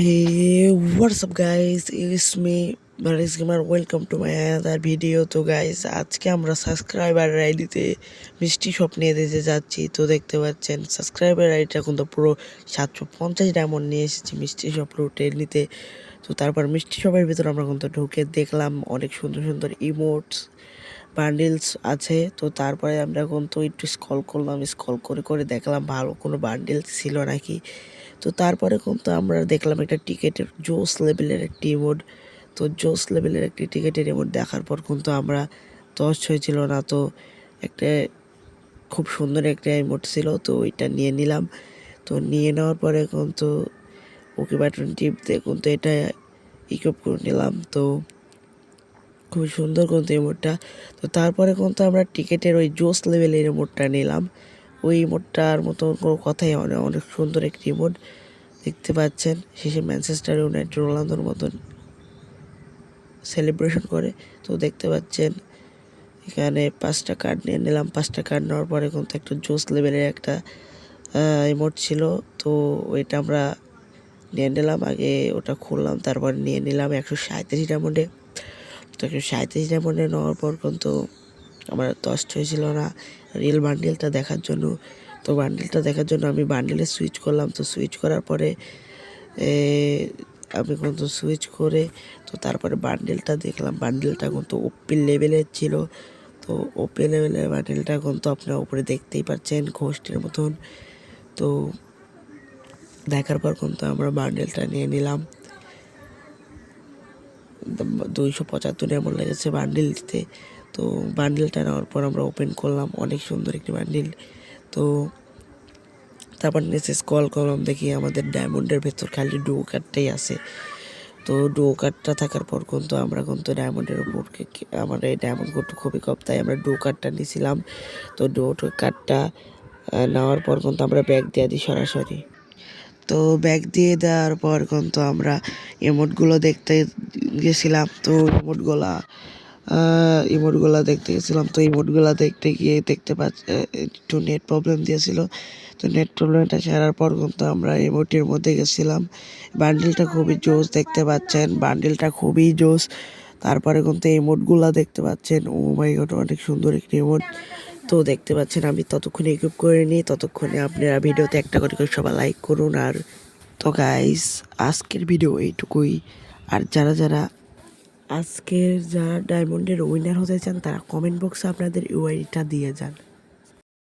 Hey, what's up guys? It's me, Maris Gamer. Welcome to my another video. তো guys আজকে আমরা subscriber আইডিতে মিষ্টি শপ নিয়ে দিতে যাচ্ছি। তো দেখতে পাচ্ছেন সাবস্ক্রাইবার আইডিটা কিন্তু পুরো 750 ডায়মন্ড নিয়ে এসেছি মিষ্টি শপ রুটে নিতে। তো তারপর মিষ্টি শপের ভিতরে আমরা কিন্তু ঢুকে দেখলাম অনেক সুন্দর সুন্দর ইমোটস বান্ডিলস আছে। তো তারপরে আমরা কিন্তু একটু স্ক্রল করলাম, স্ক্রল করে করে দেখলাম ভালো কোনো বান্ডিলস ছিল নাকি। তো তারপরে কিন্তু আমরা দেখলাম একটা টিকেটের জোস লেভেলের একটি ইমোট। তো জোস লেভেলের একটি টিকেটের ইমোট দেখার পর কিন্তু আমরা দশ হয়েছিল না, তো একটা খুব সুন্দর একটা ইমোট ছিল, তো ওইটা নিয়ে নিলাম। তো নিয়ে নেওয়ার পরে কিন্তু ওকে বাটন টিপ দিয়ে কিন্তু এটা ইকুইপ করে নিলাম। তো খুব সুন্দর কিন্তু ইমোটটা। তো তারপরে কিন্তু আমরা টিকেটের ওই জোস লেভেলের ইমোটটা নিলাম। ওই ইমোটটার মতো কোনো কথাই হয় না, অনেক সুন্দর একটি ইমোট। দেখতে পাচ্ছেন শেষে ম্যানচেস্টার ইউনাইটেড রোনালদোর মতন সেলিব্রেশন করে। তো দেখতে পাচ্ছেন এখানে 5টা কার্ড নিয়ে নিলাম। 5টা কার্ড নেওয়ার পরে কিন্তু একটা জোস লেভেলের একটা ইমোট ছিল, তো ওইটা আমরা নিয়ে নিলাম। আগে ওটা খুললাম, তারপর নিয়ে নিলাম 137 ডায়মন্ডে। তো 137 ডায়মন্ডে নেওয়ার পর কিন্তু আমার দশ হয়েছিল না রিয়েল বান্ডিলটা দেখার জন্য। তো বান্ডিলটা দেখার জন্য আমি বান্ডিলে সুইচ করলাম। তো সুইচ করার পরে আমি কিন্তু সুইচ করে তো তারপরে বান্ডেলটা দেখলাম। বান্ডেলটা কিন্তু ওপি লেভেলের ছিল। তো ওপি লেভেলের বান্ডেলটা কিন্তু আপনারা উপরে দেখতেই পাচ্ছেন ঘোষ্টের মতন। তো দেখার পর কিন্তু আমরা বান্ডেলটা নিয়ে নিলাম। 275 এমন লেগেছে বান্ডিল দিতে। তো বান্ডিলটা নেওয়ার পর আমরা ওপেন করলাম, অনেক সুন্দর একটি বান্ডিল। তো তারপর নিচে স্ক্রল করলাম, দেখি আমাদের ডায়মন্ডের ভেতর খালি ডুও কার্ডটাই আছে। তো ডুও কার্ডটা থাকার পর কিন্তু আমরা কিন্তু ডায়মন্ডের উপর আমার এই ডায়মন্ড কোডটা খুবই কম, তাই আমরা ডুও কার্ডটা নিয়েছিলাম। তো ডুও কার্ডটা নেওয়ার পর কিন্তু আমরা ব্যাগ দিয়ে দিই সরাসরি। তো ব্যাগ দিয়ে দেওয়ার পর কিন্তু আমরা ইমোটগুলো দেখতে গেছিলাম। তো ইমোটগুলা দেখতে গেছিলাম। তো ইমোটগুলা দেখতে গিয়ে দেখতে পাচ্ছি একটু নেট প্রবলেম দিয়েছিল। তো নেট প্রবলেমটা সারার পর কিন্তু আমরা ইমোটের মধ্যে গেছিলাম। বান্ডিলটা খুবই জোস, দেখতে পাচ্ছেন বান্ডিলটা খুবই জোস। তারপরে কিন্তু ইমোটগুলা দেখতে পাচ্ছেন, ও মাই গড অনেক সুন্দর একটি ইমোট। তো দেখতে পাচ্ছেন আমি ততক্ষণে ইকুইপ করে নিই, ততক্ষণে আপনারা ভিডিওতে একটা করে সবাই লাইক করুন। আর তো গাইস আজকের ভিডিও এইটুকুই। আর যারা আজকের যারা ডায়মন্ডের উইনার হতে চান তারা কমেন্ট বক্সে আপনাদের ইউআইডিটা দিয়ে যান।